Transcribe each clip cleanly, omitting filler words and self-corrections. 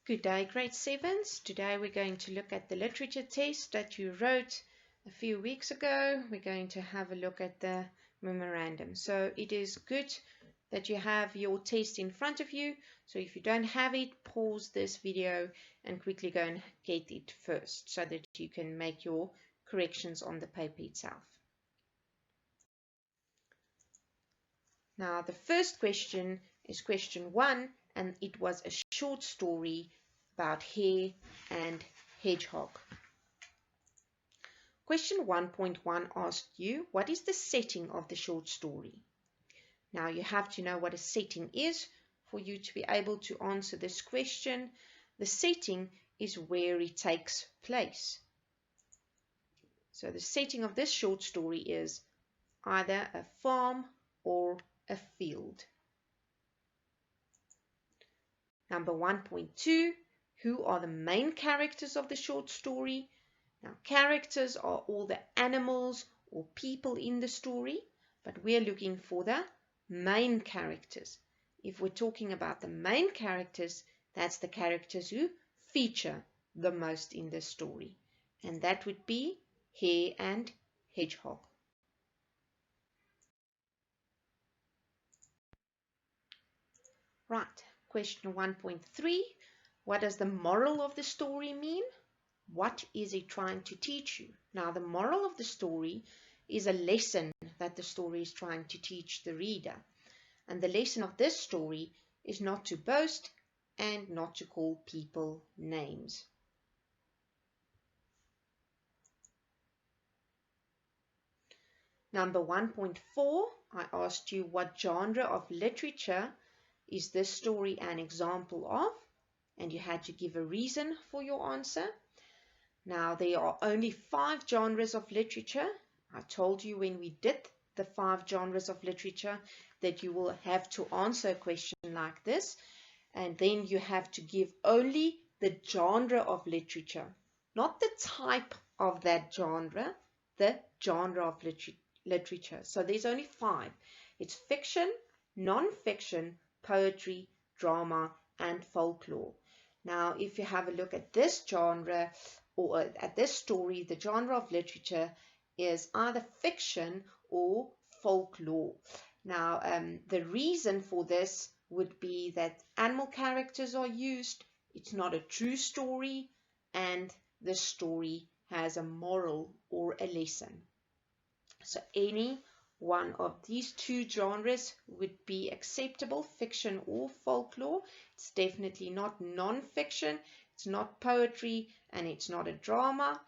Good day, grade 7s. Today we're going to look at the literature test that you wrote a few weeks ago. We're going to have a look at the memorandum. So it is good that you have your test in front of you. So if you don't have it, pause this video and quickly go and get it first so that you can make your corrections on the paper itself. Now the first question is question 1, and it was a short story about hare and hedgehog. Question 1.1 asked you, what is the setting of the short story? Now you have to know what a setting is for you to be able to answer this question. The setting is where it takes place. So the setting of this short story is either a farm or a field. Number 1.2, who are the main characters of the short story? Now, characters are all the animals or people in the story, but we're looking for the main characters. If we're talking about the main characters, that's the characters who feature the most in the story, and that would be hare and hedgehog. Right, question 1.3. What does the moral of the story mean? What is it trying to teach you? Now, the moral of the story is a lesson that the story is trying to teach the reader. And the lesson of this story is not to boast and not to call people names. Number 1.4, I asked you what genre of literature is this story an example of? And you had to give a reason for your answer. Now, there are only 5 genres of literature. I told you when we did the 5 genres of literature that you will have to answer a question like this. And then you have to give only the genre of literature, not the type of that genre, the genre of literature. So there's only 5. It's fiction, non-fiction, poetry, drama, and folklore. Now, if you have a look at this genre or at this story, the genre of literature is either fiction or folklore. Now, the reason for this would be that animal characters are used. It's not a true story, and the story has a moral or a lesson. So any one of these 2 genres would be acceptable, fiction or folklore. It's definitely not non-fiction, it's not poetry, and it's not a drama.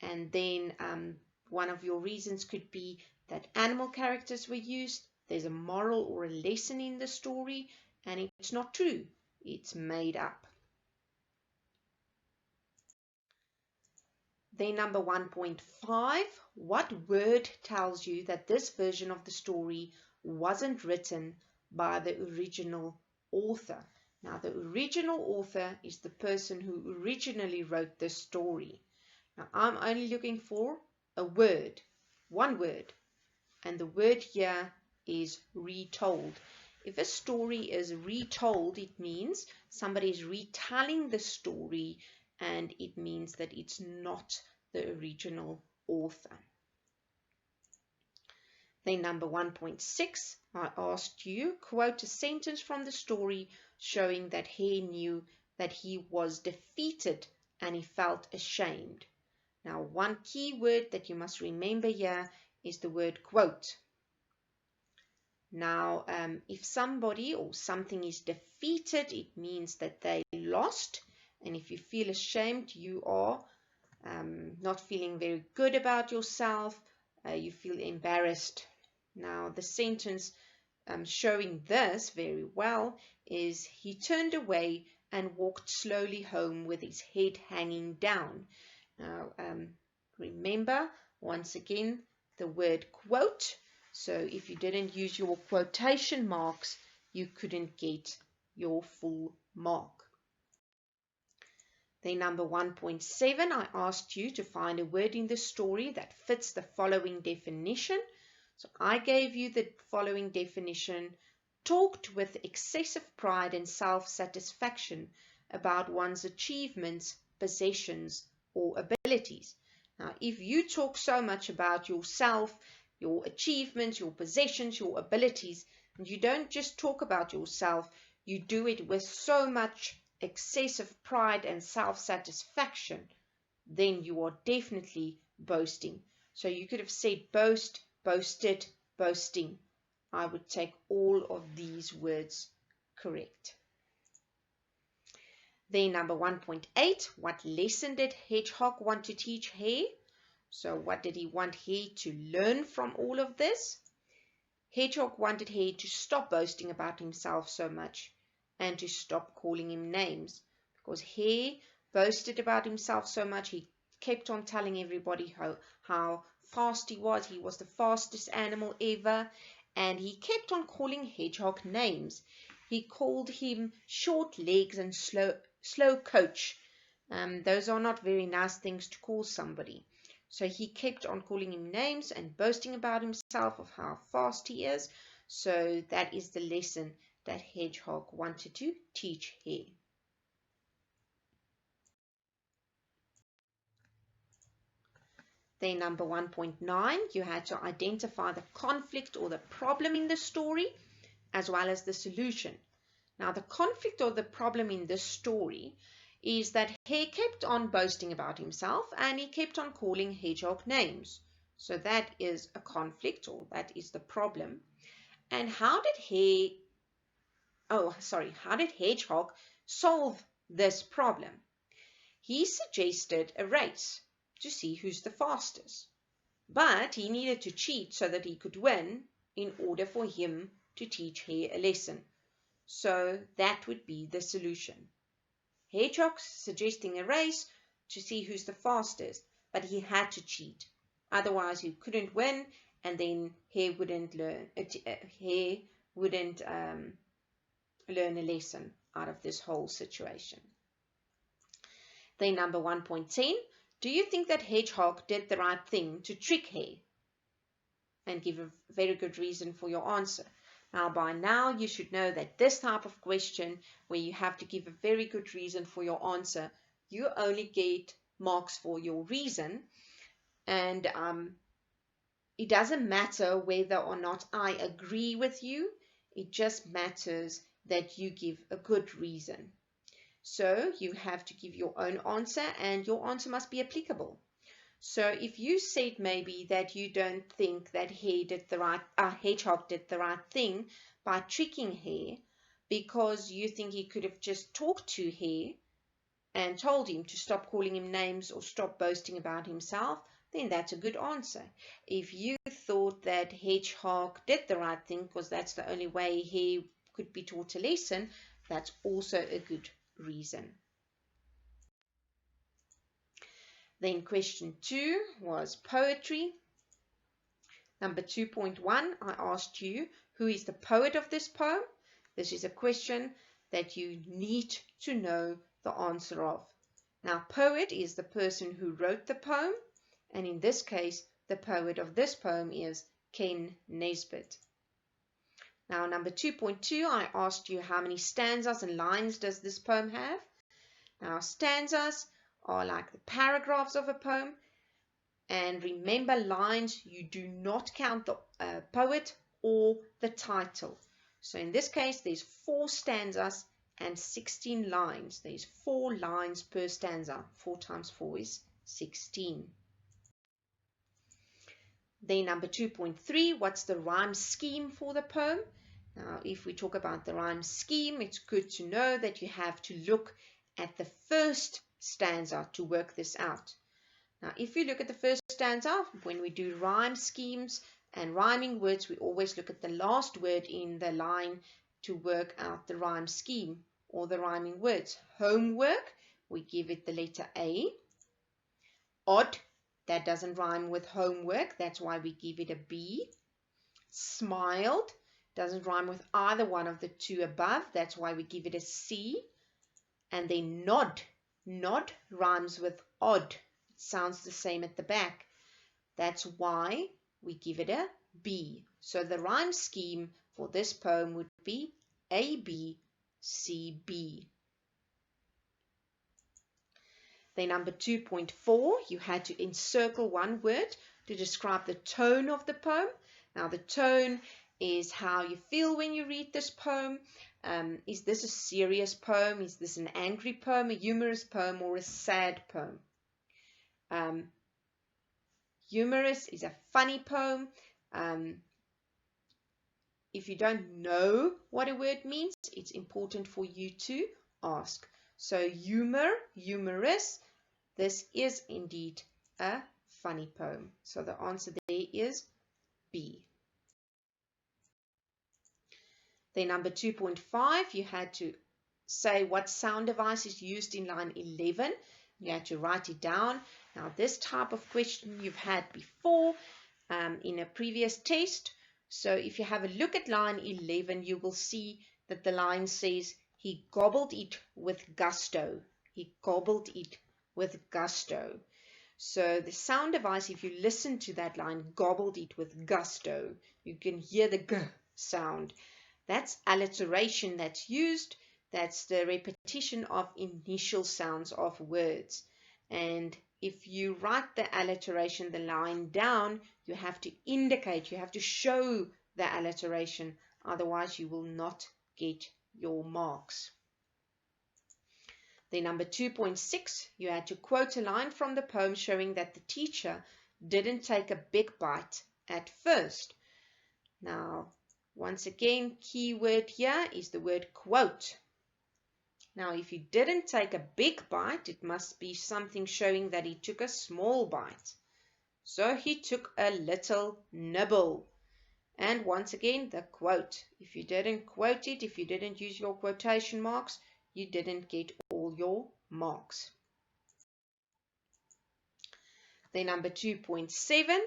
And then one of your reasons could be that animal characters were used. There's a moral or a lesson in the story, and it's not true, it's made up. Then number 1.5, what word tells you that this version of the story wasn't written by the original author? Now, the original author is the person who originally wrote this story. Now, I'm only looking for a word, one word, and the word here is retold. If a story is retold, it means somebody is retelling the story, and it means that it's not the original author. Then number 1.6, I asked you, quote a sentence from the story showing that hare knew that he was defeated and he felt ashamed. Now, one key word that you must remember here is the word quote. Now, if somebody or something is defeated, it means that they lost. And if you feel ashamed, you are not feeling very good about yourself. You feel embarrassed. Now, the sentence showing this very well is, he turned away and walked slowly home with his head hanging down. Now, remember, once again, the word quote. So if you didn't use your quotation marks, you couldn't get your full mark. Then number 1.7, I asked you to find a word in the story that fits the following definition. So I gave you the following definition: talked with excessive pride and self-satisfaction about one's achievements, possessions, or abilities. Now, if you talk so much about yourself, your achievements, your possessions, your abilities, and you don't just talk about yourself, you do it with so much excessive pride and self-satisfaction, then you are definitely boasting. So you could have said boast, boasted, boasting. I would take all of these words correct. Then number 1.8, what lesson did Hedgehog want to teach Hare? So what did he want Hare to learn from all of this? Hedgehog wanted Hare to stop boasting about himself so much and to stop calling him names, because Hare boasted about himself so much. He kept on telling everybody how fast he was. He was the fastest animal ever, and he kept on calling Hedgehog names. He called him short legs and slow coach. Those are not very nice things to call somebody. So he kept on calling him names and boasting about himself of how fast he is. So that is the lesson that Hedgehog wanted to teach Hare. Then number 1.9, you had to identify the conflict or the problem in the story as well as the solution. Now the conflict or the problem in this story is that Hare kept on boasting about himself and he kept on calling Hedgehog names. So that is a conflict, or that is the problem. And how did Hedgehog solve this problem? He suggested a race to see who's the fastest. But he needed to cheat so that he could win in order for him to teach Hare a lesson. So that would be the solution. Hedgehog suggesting a race to see who's the fastest, but he had to cheat. Otherwise he couldn't win, and then Hare wouldn't learn a lesson out of this whole situation. Then number 1.10, do you think that Hedgehog did the right thing to trick Hare? And give a very good reason for your answer. Now, by now, you should know that this type of question, where you have to give a very good reason for your answer, you only get marks for your reason. And it doesn't matter whether or not I agree with you. It just matters that you give a good reason. So you have to give your own answer, and your answer must be applicable. So if you said maybe that you don't think that Hedgehog did the right thing by tricking Hare, because you think he could have just talked to Hare and told him to stop calling him names or stop boasting about himself, then that's a good answer. If you thought that Hedgehog did the right thing because that's the only way Hare could be taught a lesson, that's also a good reason. Then question 2 was poetry. Number 2.1, I asked you, who is the poet of this poem? This is a question that you need to know the answer of. Now, poet is the person who wrote the poem, and in this case, the poet of this poem is Ken Nesbitt. Now, number 2.2, I asked you how many stanzas and lines does this poem have? Now, stanzas are like the paragraphs of a poem, and remember, lines, you do not count the poet or the title. So in this case, there's 4 stanzas and 16 lines. There's 4 lines per stanza. 4 times 4 is 16. Then number 2.3, what's the rhyme scheme for the poem? Now, if we talk about the rhyme scheme, it's good to know that you have to look at the first stanza to work this out. Now, if you look at the first stanza, when we do rhyme schemes and rhyming words, we always look at the last word in the line to work out the rhyme scheme or the rhyming words. Homework, we give it the letter A. Odd, that doesn't rhyme with homework, that's why we give it a B. Smiled, doesn't rhyme with either one of the 2 above, that's why we give it a C. And then nod, nod rhymes with odd. It sounds the same at the back. That's why we give it a B. So the rhyme scheme for this poem would be A, B, C, B. Then number 2.4, you had to encircle one word to describe the tone of the poem. Now the tone is how you feel when you read this poem. Is this a serious poem? Is this an angry poem, a humorous poem, or a sad poem? Humorous is a funny poem. If you don't know what a word means, it's important for you to ask. So humor, humorous, this is indeed a funny poem. So the answer there is B. Then number 2.5, you had to say what sound device is used in line 11. You had to write it down. Now this type of question you've had before in a previous test. So if you have a look at line 11, you will see that the line says, he gobbled it with gusto. He gobbled it with gusto. So the sound device, if you listen to that line, gobbled it with gusto, you can hear the g sound. That's alliteration that's used. That's the repetition of initial sounds of words. And if you write the alliteration, the line down, you have to indicate, you have to show the alliteration. Otherwise, you will not get your marks. Then number 2.6, you had to quote a line from the poem showing that the teacher didn't take a big bite at first. Now, once again, key word here is the word quote. Now, if you didn't take a big bite, it must be something showing that he took a small bite. So he took a little nibble. And once again, the quote. If you didn't quote it, if you didn't use your quotation marks, you didn't get all your marks. Then number 2.7,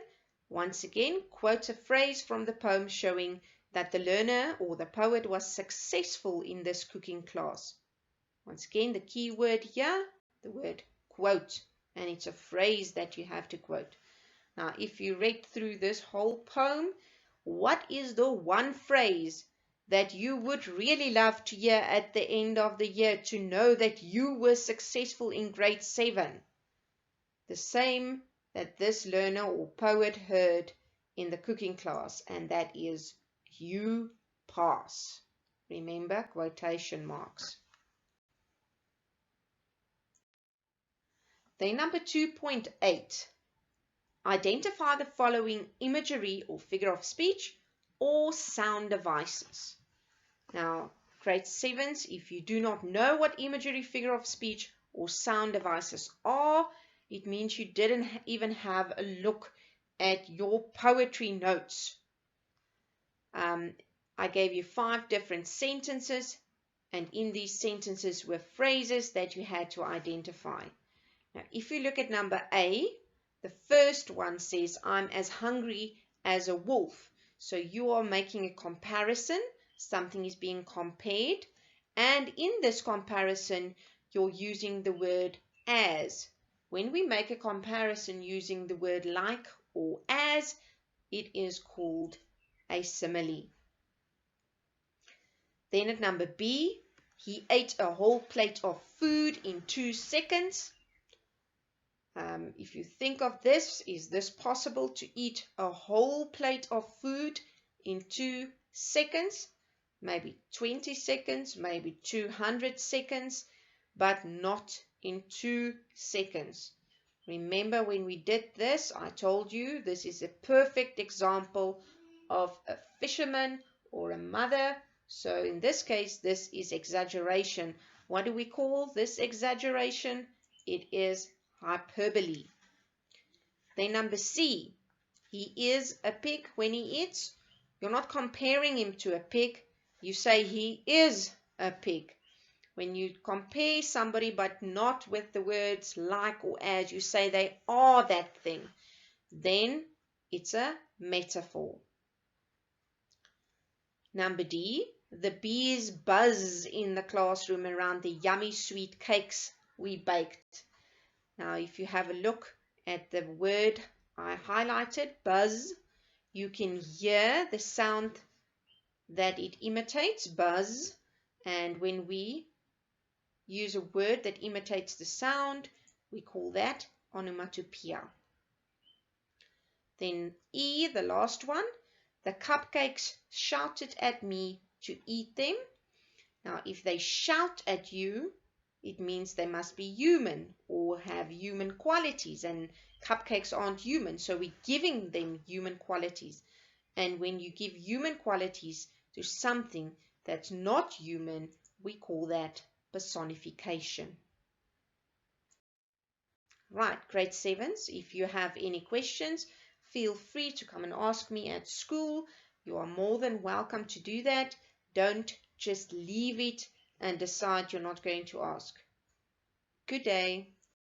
once again, quote a phrase from the poem showing that the learner or the poet was successful in this cooking class. Once again, the key word here, the word quote, and it's a phrase that you have to quote. Now, if you read through this whole poem, what is the one phrase that you would really love to hear at the end of the year to know that you were successful in grade 7? The same that this learner or poet heard in the cooking class, and that is you pass. Remember, quotation marks. Then number 2.8, identify the following imagery or figure of speech or sound devices. Now, grade 7s, if you do not know what imagery, figure of speech or sound devices are, it means you didn't even have a look at your poetry notes. I gave you 5 different sentences, and in these sentences were phrases that you had to identify. Now, if you look at number A, the first one says, I'm as hungry as a wolf. So you are making a comparison. Something is being compared. And in this comparison, you're using the word as. When we make a comparison using the word like or as, it is called a simile. Then at number B, he ate a whole plate of food in 2 seconds. If you think of this, is this possible to eat a whole plate of food in 2 seconds? Maybe 20 seconds, maybe 200 seconds, but not in 2 seconds. Remember when we did this, I told you this is a perfect example of a fisherman or a mother. So in this case, this is exaggeration. What do we call this exaggeration? It is hyperbole. Then number C, he is a pig when he eats. You're not comparing him to a pig. You say he is a pig. When you compare somebody but not with the words like or as, you say they are that thing. Then it's a metaphor. Number D, the bees buzz in the classroom around the yummy sweet cakes we baked. Now, if you have a look at the word I highlighted, buzz, you can hear the sound that it imitates, buzz. And when we use a word that imitates the sound, We call that onomatopoeia. Then E, the last one. The cupcakes shouted at me to eat them. Now, if they shout at you, it means they must be human or have human qualities, and cupcakes aren't human, so we're giving them human qualities. And when you give human qualities to something that's not human, we call that personification. Right, grade 7s, if you have any questions, feel free to come and ask me at school. You are more than welcome to do that. Don't just leave it and decide you're not going to ask. Good day.